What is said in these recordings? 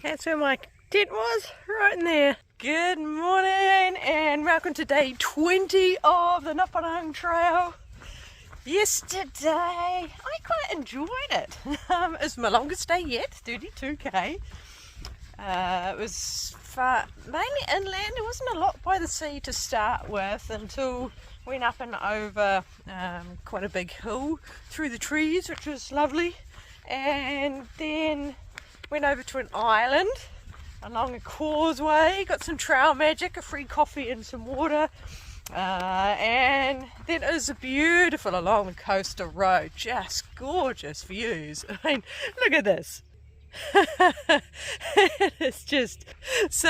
That's where my tent was, right in there. Good morning and welcome to day 20 of the Namparang trail. Yesterday, I quite enjoyed it. It was my longest day yet, 32k. It was far, mainly inland. There wasn't a lot by the sea to start with until we went up and over quite a big hill through the trees, which was lovely. And then went over to an island along a causeway, got some trail magic, a free coffee and some water. And then it was beautiful along the coastal road, just gorgeous views. I mean, look at this. It's just so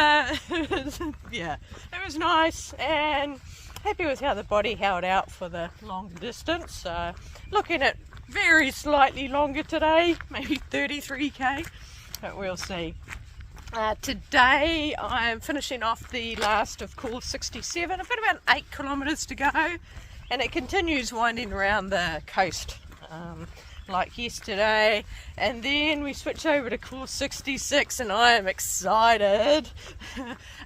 yeah, it was nice and happy with how the body held out for the long distance. So looking at very slightly longer today, maybe 33k, but we'll see. Today I'm finishing off the last of course 67. I've got about 8 kilometres to go and it continues winding around the coast like yesterday, and then we switch over to course 66 and I am excited.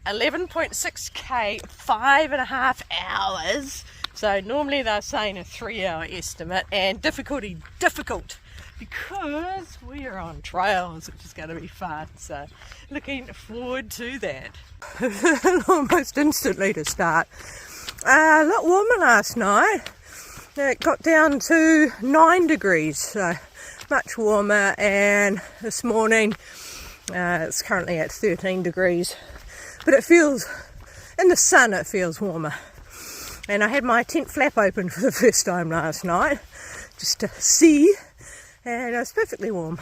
11.6k, 5.5 hours. So normally they're saying a 3-hour estimate, and difficult because we are on trails, which is going to be fun. So looking forward to that. Almost instantly to start. A lot warmer last night. It got down to 9 degrees, so much warmer, and this morning it's currently at 13 degrees, but it feels, in the sun it feels warmer. And I had my tent flap open for the first time last night, just to see, and it was perfectly warm.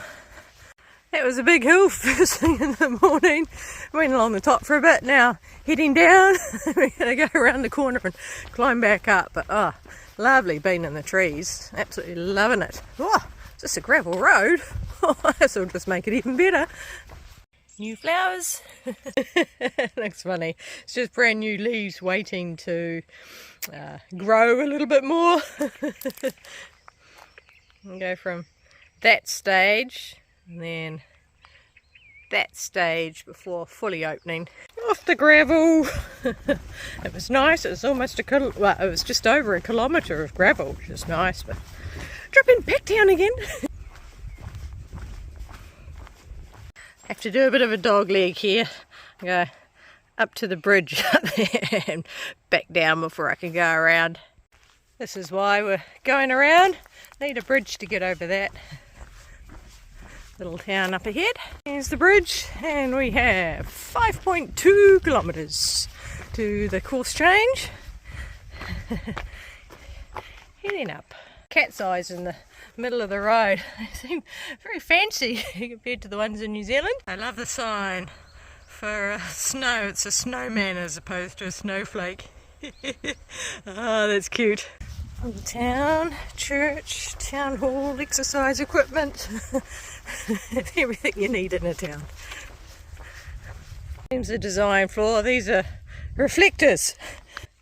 It was a big hill first thing in the morning. Went along the top for a bit, now heading down. We're going to go around the corner and climb back up, but oh, lovely being in the trees, absolutely loving it. Oh, it's just a gravel road. Oh, this will just make it even better. New flowers. Looks funny. It's just brand new leaves waiting to grow a little bit more. And go from that stage and then that stage before fully opening. Off the gravel. It was nice. It was almost it was just over a kilometre of gravel, which is nice, but dropping back down again. Have to do a bit of a dog leg here. Go up to the bridge up there and back down before I can go around. This is why we're going around. Need a bridge to get over that little town up ahead. Here's the bridge, and we have 5.2 kilometres to the course change. Heading up. Cat's eyes in the middle of the road. They seem very fancy compared to the ones in New Zealand. I love the sign for snow. It's a snowman as opposed to a snowflake. Oh, that's cute. Town, church, town hall, exercise equipment. Everything you need in a town. Here's the design flaw. These are reflectors,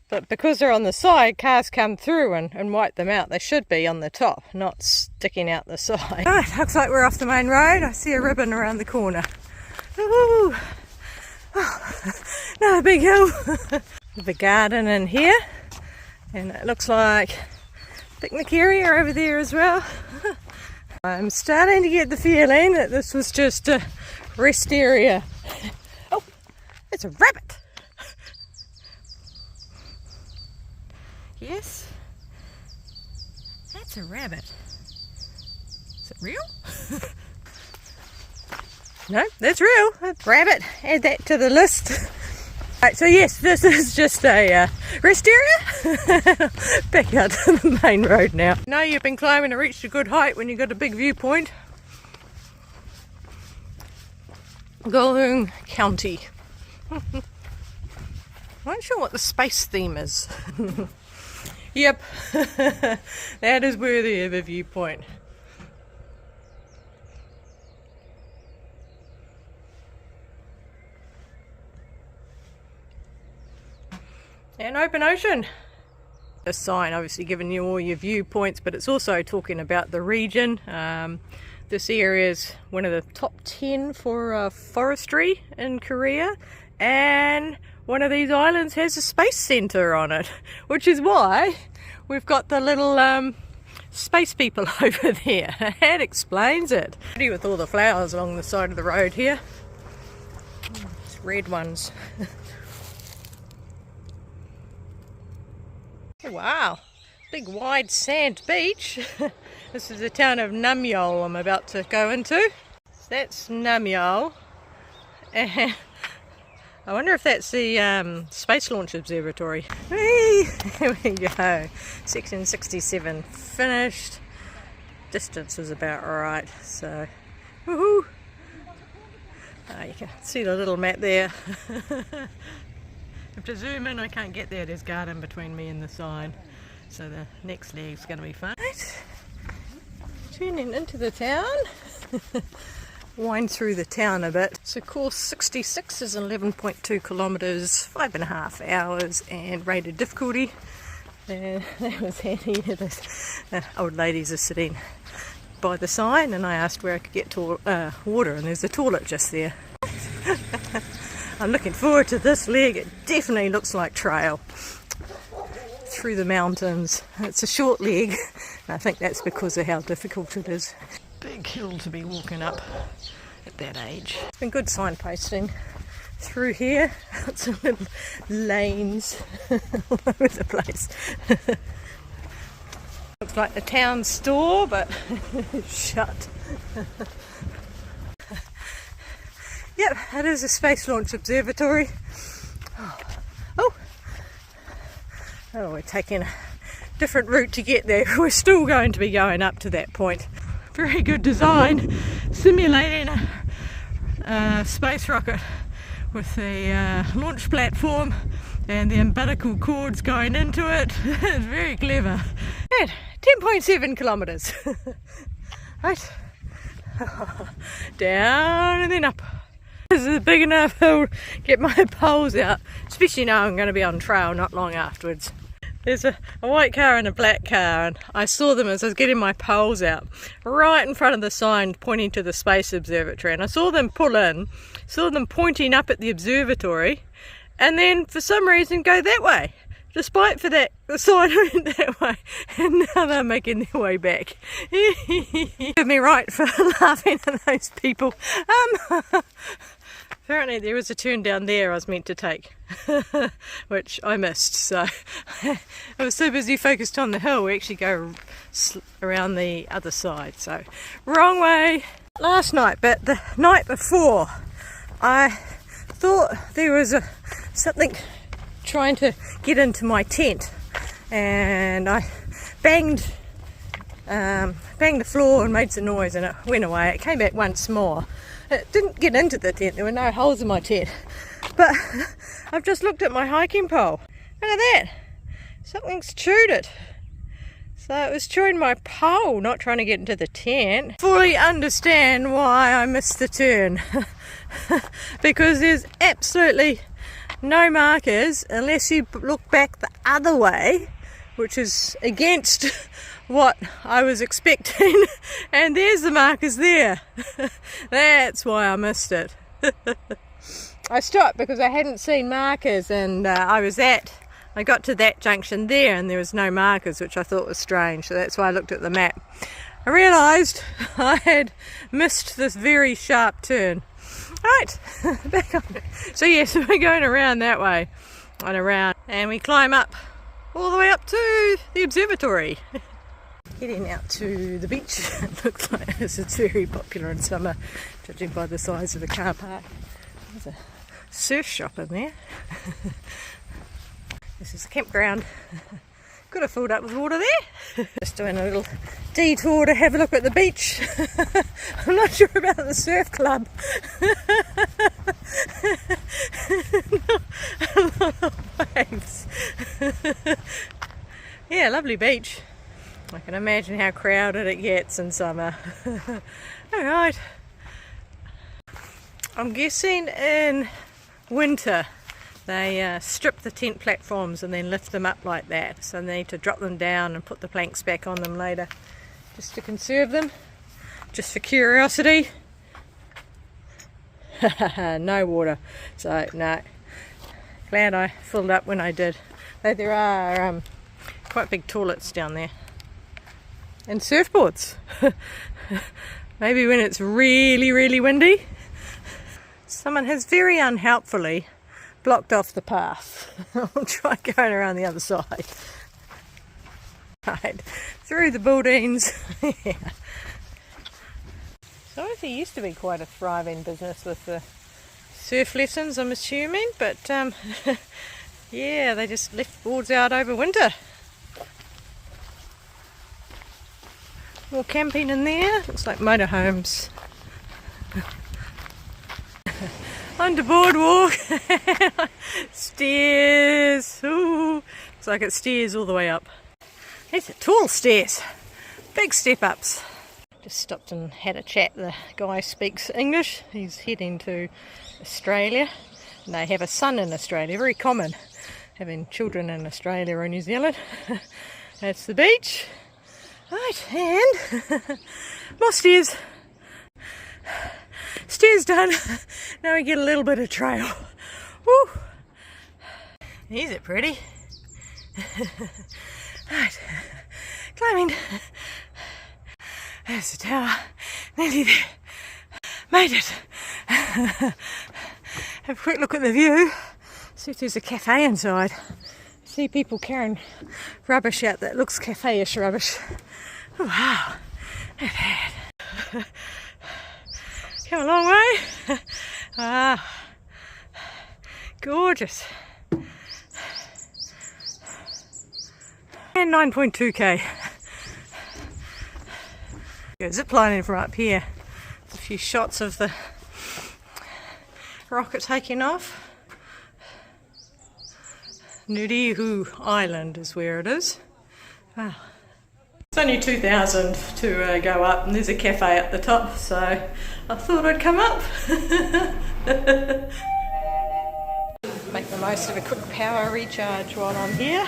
but because they're on the side, cars come through and wipe them out. They should be on the top, not sticking out the side. Right, looks like we're off the main road. I see a ribbon around the corner. Ooh. Oh, no, big hill. The garden in here, and it looks like picnic area over there as well. I'm starting to get the feeling that this was just a rest area. Oh, it's a rabbit. Yes, that's a rabbit. Is it real? No, that's real. That's rabbit. Add that to the list. Right, so yes, this is just a rest area. Back out to the main road now. Now you've been climbing and reached a good height when you've got a big viewpoint. Golden County. I'm not sure what the space theme is. Yep, that is worthy of a viewpoint. And open ocean. A sign obviously giving you all your viewpoints, but it's also talking about the region. This area is one of the top 10 for forestry in Korea, and one of these islands has a space center on it, which is why we've got the little space people over there. That explains it. With all the flowers along the side of the road here. It's red ones. Wow, big wide sand beach. This is the town of Namyeol I'm about to go into. So that's Namyeol, and I wonder if that's the Space Launch Observatory. Whee! Here we go. Section 67 finished. Distance was about right, so woohoo! You can see the little map there. If to zoom in, I can't get there. There's garden between me and the sign, so the next leg's going to be fun. Right. Turning into the town. Wind through the town a bit. So course 66 is 11.2 kilometres, 5.5 hours, and rated difficulty. And that was handy. The old ladies are sitting by the sign, and I asked where I could get water, and there's a toilet just there. I'm looking forward to this leg. It definitely looks like trail through the mountains. It's a short leg, and I think that's because of how difficult it is. Big hill to be walking up at that age. It's been good signposting through here. Lots of little lanes all over the place. Looks like the town store, but shut. Yep, it is a Space Launch Observatory. Oh, we're taking a different route to get there. We're still going to be going up to that point. Very good design, simulating a space rocket with the launch platform and the umbilical cords going into it. It's very clever. And 10.7 kilometres. Right, down and then up. This is big enough hill to get my poles out, especially now I'm going to be on trail not long afterwards. There's a white car and a black car, and I saw them as I was getting my poles out right in front of the sign pointing to the Space Observatory, and I saw them pull in, saw them pointing up at the observatory, and then for some reason go that way, despite for that the sign went that way, and now they're making their way back. Give me right for laughing at those people. Apparently there was a turn down there I was meant to take, which I missed, so I was so busy focused on the hill we actually go around the other side, so wrong way. Last night, but the night before, I thought there was something trying to get into my tent, and I banged the floor and made some noise, and it went away. It came back once more. It didn't get into the tent. There were no holes in my tent. But I've just looked at my hiking pole. Look at that. Something's chewed it. So it was chewing my pole, not trying to get into the tent. Fully understand why I missed the turn. Because there's absolutely no markers unless you look back the other way, which is against what I was expecting, and there's the markers there. That's why I missed it. I stopped because I hadn't seen markers, and I got to that junction there and there was no markers, which I thought was strange, so that's why I looked at the map. I realised I had missed this very sharp turn. Right, back on. So yes, we're going around that way and around, and we climb up all the way up to the observatory. Heading out to the beach. It looks like it's very popular in summer, judging by the size of the car park. There's a surf shop in there. This is the campground. Could have filled up with water there. Just doing a little detour to have a look at the beach. I'm not sure about the surf club. A lot of waves. Yeah, lovely beach. I can imagine how crowded it gets in summer. Alright. I'm guessing in winter they strip the tent platforms and then lift them up like that. So they need to drop them down and put the planks back on them later, just to conserve them. just for curiosity. No water, so no. Glad I filled up when I did. Though there are quite big toilets down there. And surfboards. Maybe when it's really, really windy. Someone has very unhelpfully blocked off the path. I'll try going around the other side. Right, through the buildings. Yeah. So there used to be quite a thriving business with the surf lessons, I'm assuming, but yeah, they just left boards out over winter. More camping in there, looks like motorhomes. On the boardwalk, stairs, ooh, looks like it stairs all the way up. These are tall stairs, big step ups. Just stopped and had a chat. The guy speaks English. He's heading to Australia. And they have a son in Australia, very common, having children in Australia or New Zealand. That's the beach. Right, and more stairs. Stairs done. Now we get a little bit of trail. Woo! Is it pretty? Right, climbing. There's the tower. Nearly there. Made it. Have a quick look at the view. See if there's a cafe inside. See people carrying rubbish out that looks cafe-ish rubbish. Oh, wow. Come a long way. Ah, gorgeous. And 9.2k. Go ziplining from up here. There's a few shots of the rocket taking off. Nurihu Island is where it is. Wow. It's only 2,000 to go up, and there's a cafe at the top, so I thought I'd come up. Make the most of a quick power recharge while I'm here.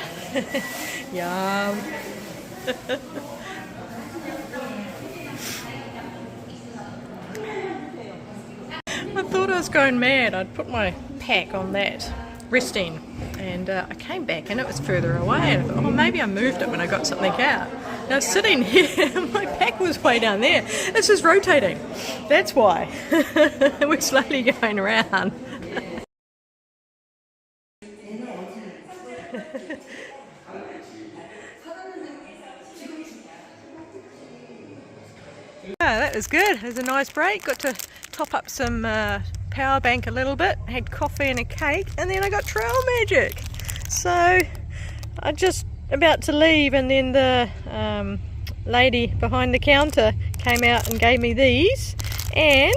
Yum. I thought I was going mad. I'd put my pack on that, resting, and I came back and it was further away, and I thought, oh, maybe I moved it when I got something out. Now sitting here, my pack was way down there. It's just rotating. That's why. We're slowly going around. Yeah, that was good. It was a nice break. Got to top up some power bank a little bit. Had coffee and a cake, and then I got trail magic. So I just about to leave, and then the lady behind the counter came out and gave me these, and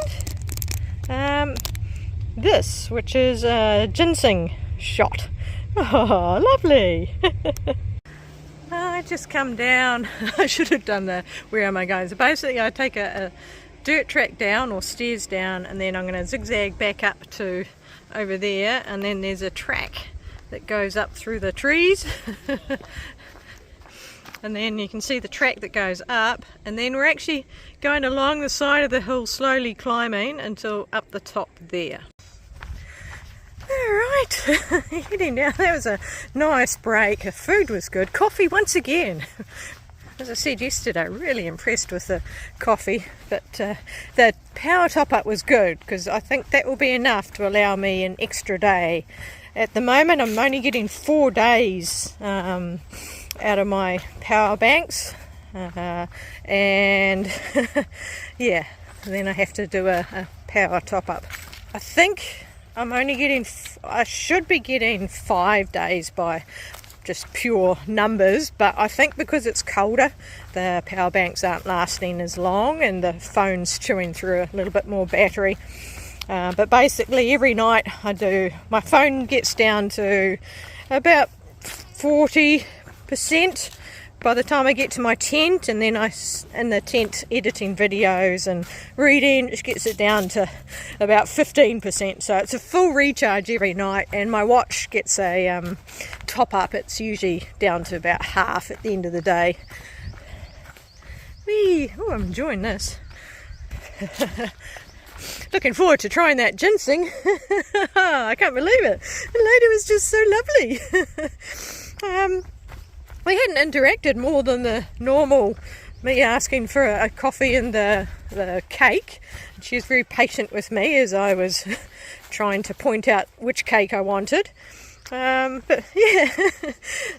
this, which is a ginseng shot. Oh, lovely. I just come down. I should have done the where am I going. So basically I take a dirt track down or stairs down, and then I'm going to zigzag back up to over there, and then there's a track that goes up through the trees. And then you can see the track that goes up, and then we're actually going along the side of the hill, slowly climbing until up the top there. Alright, heading down. That was a nice break. The food was good. Coffee once again. As I said yesterday, really impressed with the coffee, but the power top up was good, because I think that will be enough to allow me an extra day. At the moment I'm only getting 4 days out of my power banks, and yeah, then I have to do a power top up. I think I'm only getting, I should be getting 5 days by just pure numbers, but I think because it's colder, the power banks aren't lasting as long, and the phone's chewing through a little bit more battery. But basically every night I do, my phone gets down to about 40% by the time I get to my tent, and then in the tent editing videos and reading, it gets it down to about 15%. So it's a full recharge every night, and my watch gets a top up. It's usually down to about half at the end of the day. Whee! Oh, I'm enjoying this. Looking forward to trying that ginseng. I can't believe it. The lady was just so lovely. We hadn't interacted more than the normal, me asking for a coffee and the cake. She was very patient with me as I was trying to point out which cake I wanted. But yeah,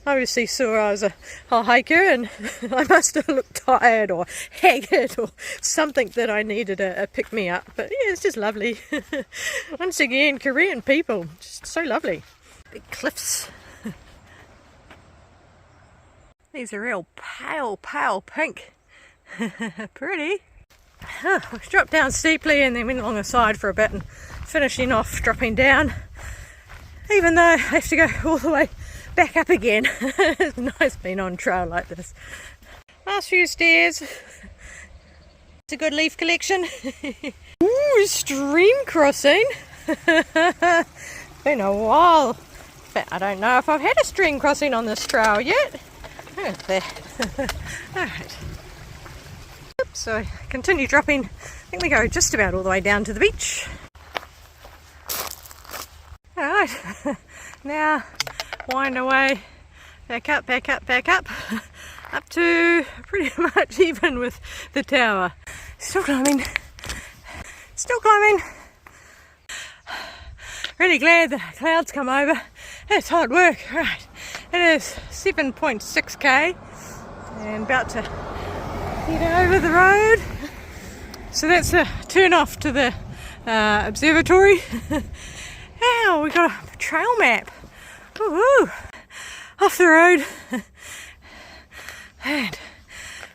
obviously saw I was a hiker and I must have looked tired or haggard or something that I needed a pick-me-up. But yeah, it's just lovely. Once again, Korean people, just so lovely. Big cliffs. These are real pale pink. Pretty. I dropped down steeply and then went along the side for a bit and finishing off dropping down. Even though I have to go all the way back up again. It's nice being on trail like this. Last few stairs. It's a good leaf collection. Ooh, stream crossing. Been a while. But I don't know if I've had a stream crossing on this trail yet. Oh, there. Alright. So I continue dropping. I think we go just about all the way down to the beach. Alright, now wind away, back up, up to pretty much even with the tower. Still climbing. Really glad the clouds come over. It's hard work. Right, it is 7.6k and about to head over the road. So that's a turn off to the observatory. Wow, we got a trail map. Woohoo! Off the road. And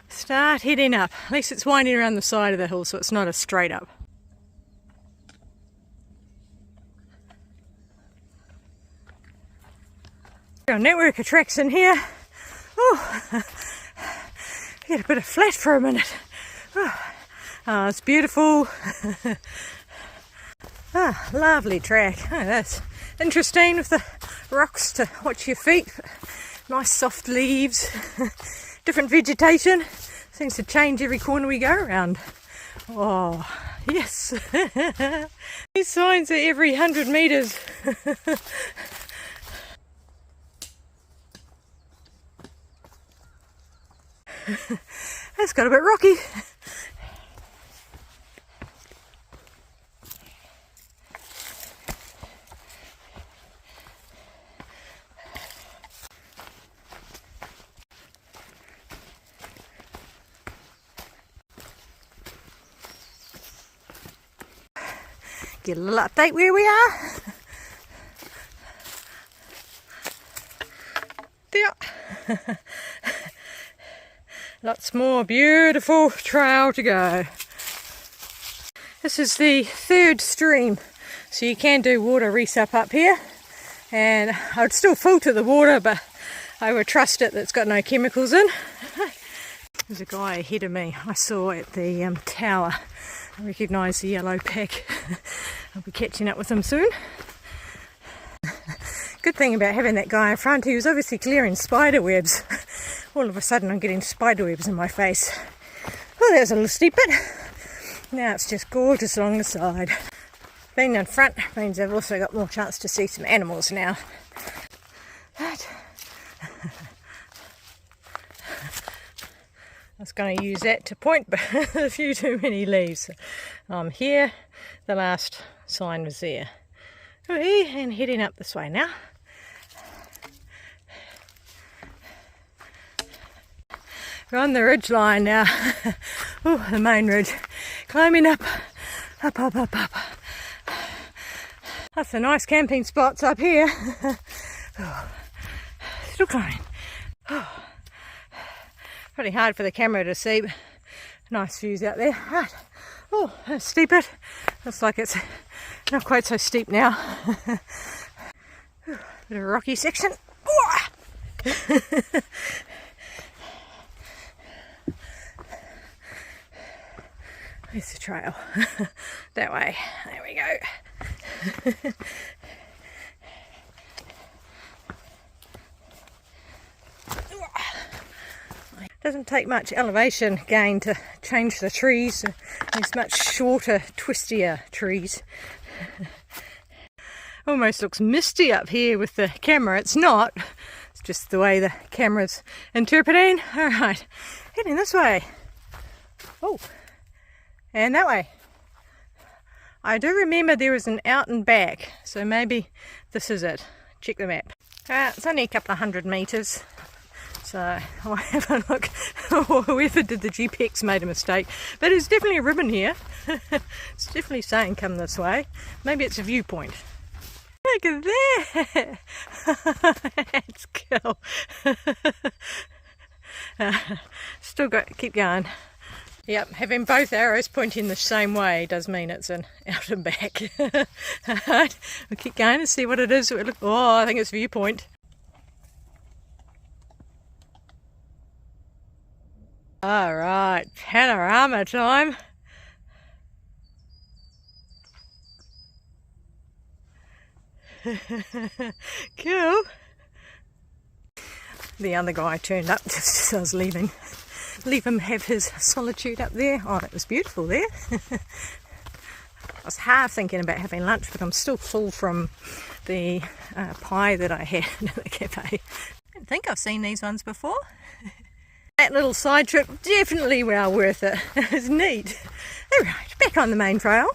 start heading up. At least it's winding around the side of the hill so it's not a straight up. Got a network of tracks in here. Oh, get a bit of flat for a minute. Oh, it's beautiful. Ah, lovely track. Oh, that's interesting with the rocks to watch your feet. Nice soft leaves. Different vegetation. Seems to change every corner we go around. Oh, yes. These signs are every 100 metres. That's got a bit rocky. Get a little update where we are. There. Lots more beautiful trail to go. This is the third stream, so you can do water resup up here. And I would still filter the water, but I would trust it that it's got no chemicals in. There's a guy ahead of me I saw at the tower. I recognise the yellow pack. I'll be catching up with him soon. Good thing about having that guy in front, he was obviously clearing spider webs. All of a sudden I'm getting spider webs in my face. Oh, that was a little steep bit. Now it's just gorgeous along the side. Being in front means I've also got more chance to see some animals now. Right. I was going to use that to point, but a few too many leaves. I'm here, the last sign was there. And heading up this way now. We're on the ridge line now. Oh, the main ridge. Climbing up. That's the nice camping spots up here. Still climbing. Pretty hard for the camera to see, but nice views out there. Right. Oh, that's steep bit. Looks like it's not quite so steep now. Bit of a rocky section. There's the trail. That way. There we go. Doesn't take much elevation gain to change the trees. These much shorter, twistier trees. Almost looks misty up here with the camera. It's not. It's just the way the camera's interpreting. Alright, heading this way. Oh, and that way. I do remember there was an out and back, so maybe this is it. Check the map. It's only a couple of 100 metres, so I'll have a look. Whoever did the GPX made a mistake, but there's definitely a ribbon here. It's definitely saying come this way. Maybe it's a viewpoint. Look at that! That's cool. Still got, keep going. Yep, having both arrows pointing the same way does mean it's an out and back. Alright, we'll keep going and see what it is. Oh, I think it's viewpoint. Alright, panorama time. Cool. The other guy turned up just as I was leaving. Leave him have his solitude up there. Oh, that was beautiful there. I was half thinking about having lunch, but I'm still full from the pie that I had at the cafe. I don't think I've seen these ones before. That little side trip, definitely well worth it. It was neat. Alright, back on the main trail.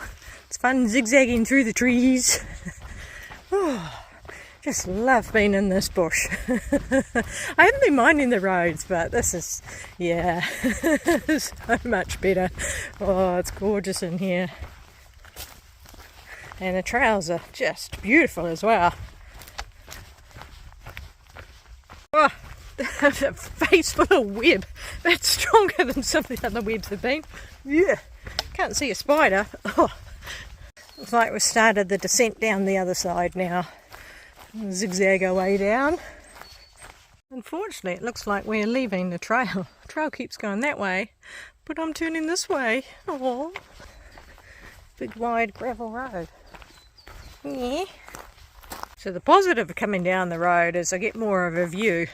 It's fun zigzagging through the trees. Oh, just love being in this bush. I haven't been minding the roads, but this is, yeah, so much better. Oh, it's gorgeous in here. And the trails are just beautiful as well. Oh, a face full of web. That's stronger than some of the other webs have been. Yeah, can't see a spider. Oh. Looks like we've started the descent down the other side now. Zigzag our way down. Unfortunately, it looks like we're leaving the trail. The trail keeps going that way, but I'm turning this way. Oh, big wide gravel road. Yeah. So the positive of coming down the road is I get more of a view.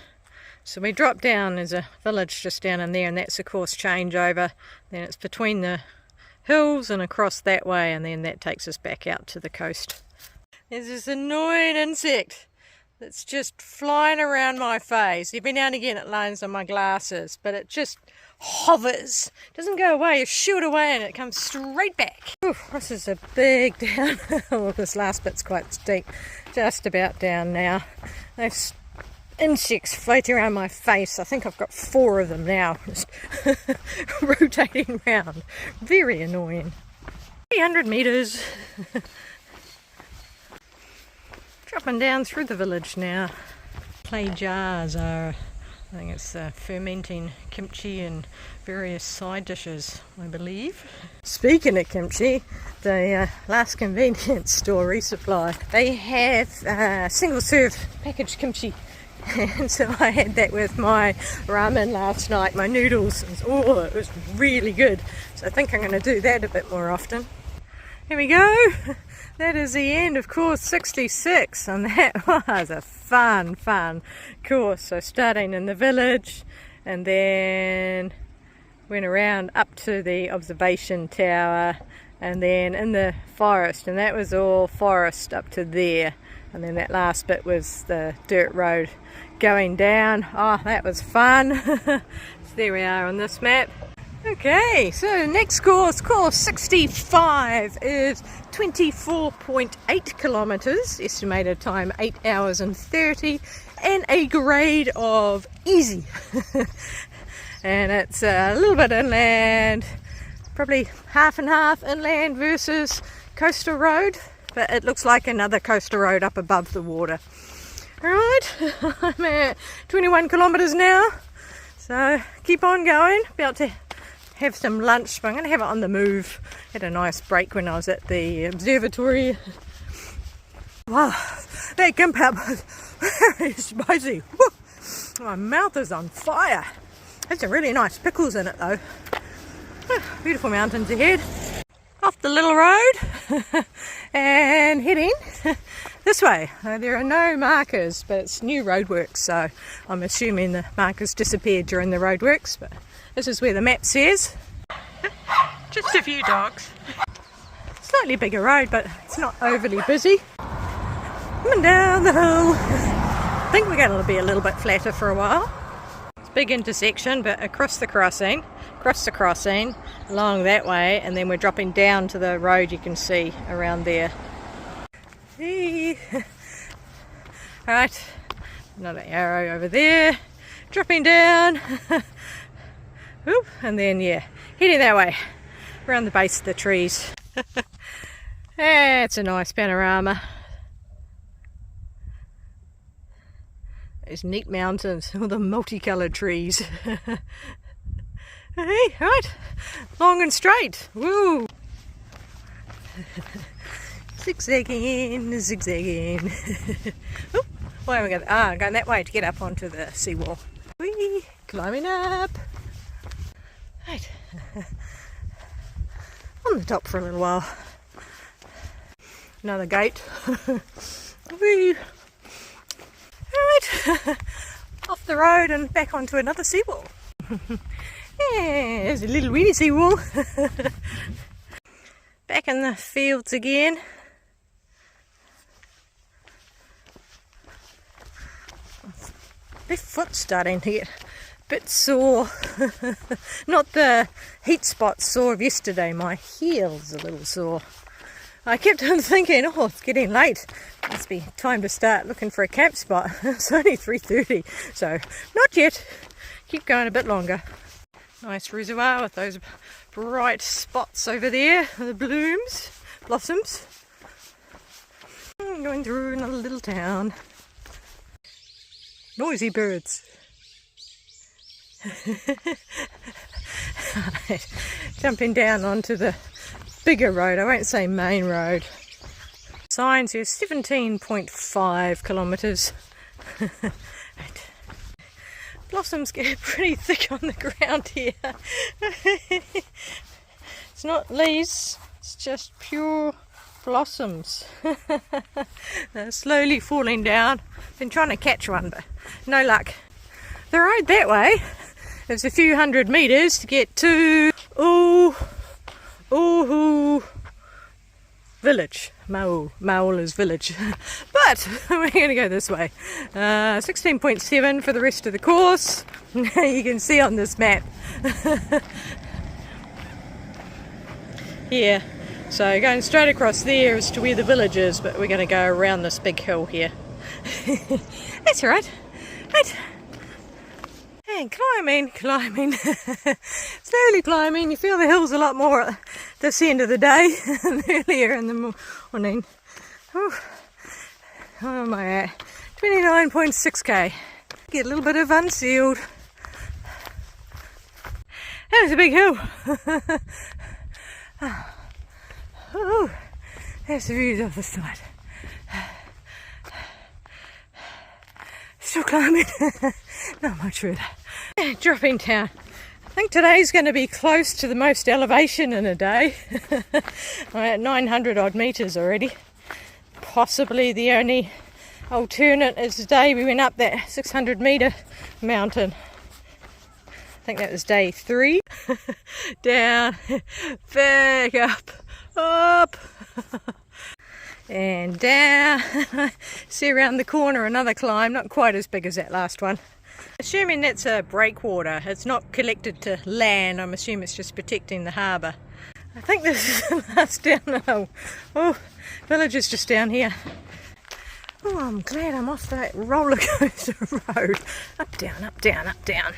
So we drop down, there's a village just down in there, and that's of course changeover. Then it's between the hills and across that way, and then that takes us back out to the coast. There's this annoying insect that's just flying around my face. Every now and again it lands on my glasses, but it just hovers. It doesn't go away, you shoo it away and it comes straight back. Ooh, this is a big downhill. This last bit's quite steep. Just about down now. Those insects floating around my face. I think I've got 4 of them now, just rotating around. Very annoying. 300 metres. Dropping down through the village now. Clay jars are, I think it's fermenting kimchi and various side dishes, I believe. Speaking of kimchi, the last convenience store resupply, they have single serve packaged kimchi. And so I had that with my ramen last night, my noodles. Oh, it was really good. So I think I'm going to do that a bit more often. Here we go. That is the end of course 66, and that was a fun course. So starting in the village and then went around up to the observation tower and then in the forest, and that was all forest up to there. And then that last bit was the dirt road going down. Oh, that was fun. So there we are on this map. Okay, so next course 65, is 24.8 kilometres, estimated time 8 hours and 30, and a grade of easy. And it's a little bit inland, probably half and half inland versus coastal road, but it looks like another coastal road up above the water. Alright, I'm at 21 kilometres now, so keep on going. About to have some lunch, but I'm going to have it on the move. Had a nice break when I was at the observatory. Wow, that gimp up was very spicy. Woo. My mouth is on fire. Has some really nice pickles in it though. Beautiful mountains ahead. Off the little road and heading this this way. There are no markers, but it's new roadworks, so I'm assuming the markers disappeared during the roadworks, but this is where the map says. Just a few dogs. Slightly bigger road, but it's not overly busy. Coming down the hill. I think we're going to be a little bit flatter for a while. It's a big intersection, but across the crossing, along that way, and then we're dropping down to the road you can see around there. Right, another arrow over there, dropping down. Oop, and then yeah, heading that way, around the base of the trees. It's a nice panorama. These neat mountains, all the multicoloured trees. Hey, right, long and straight. Woo! Zigzagging, zigzagging. Oop, where am I going? Ah, I'm going that way to get up onto the seawall. Whee! Climbing up. Right. On the top for a little while. Another gate. Whee! Right. Off the road and back onto another seawall. Yeah, there's a little weedy seawall. Back in the fields again. Left foot's starting to get a bit sore. Not the heat spot sore of yesterday, my heel's a little sore. I kept on thinking, oh, it's getting late. Must be time to start looking for a camp spot. It's only 3:30, so not yet. Keep going a bit longer. Nice reservoir with those bright spots over there, the blossoms. Going through another little town. Noisy birds. Jumping down onto the bigger road, I won't say main road. Signs here, 17.5 kilometres. Right. Blossoms get pretty thick on the ground here. It's not leaves, it's just pure blossoms. They're slowly falling down. Been trying to catch one, but no luck. The road that way is a few hundred metres to get to village. Maula's village. But we're going to go this way. 16.7 for the rest of the course. You can see on this map. Here. So going straight across there is to where the village is, but we're going to go around this big hill here. That's alright. Right. And climbing. Slowly climbing. You feel the hills a lot more at this end of the day than earlier in the morning. Oh am I at? 29.6k. Get a little bit of unsealed. That was a big hill. Oh, there's the views of the side. Still climbing. Not much further. Dropping down. I think today's going to be close to the most elevation in a day. I'm at 900 odd metres already. Possibly the only alternate is the day we went up that 600 metre mountain. I think that was day 3. Down, back up, and down. See around the corner another climb, not quite as big as that last one. Assuming that's a breakwater, it's not collected to land. I'm assuming it's just protecting the harbour. I think this is the last down the hill. Oh, village is just down here. Oh, I'm glad I'm off that roller coaster road. Up, down, up, down, up, down.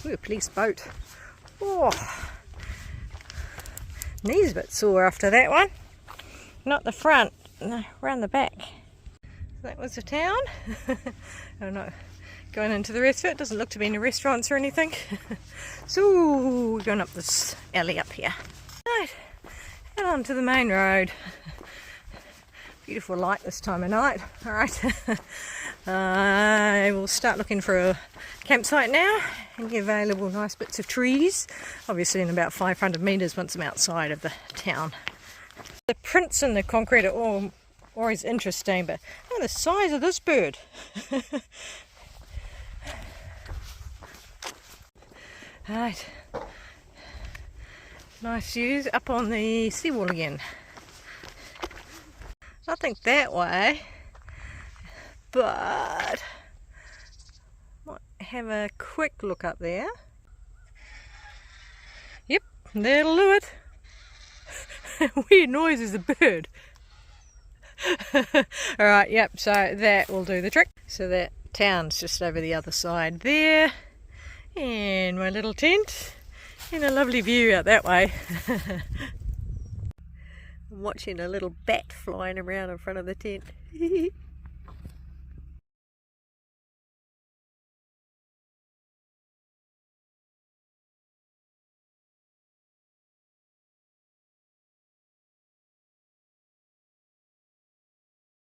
Ooh, a police boat. Oh, knees a bit sore after that one. Not the front, no, around the back. That was the town. I'm not going into the rest of it. Doesn't look to be any restaurants or anything. So we're going up this alley up here. Right, head on to the main road. Beautiful light this time of night. All right, I will start looking for a campsite now. Any available nice bits of trees. Obviously in about 500 metres once I'm outside of the town. The prints in the concrete are all always interesting. But look at the size of this bird. Right, nice views up on the seawall again. Nothing that way, but might have a quick look up there. Yep, that'll do it. Weird noise as a bird. Alright, yep, so that will do the trick. So that town's just over the other side there. And my little tent. And a lovely view out that way. I'm watching a little bat flying around in front of the tent.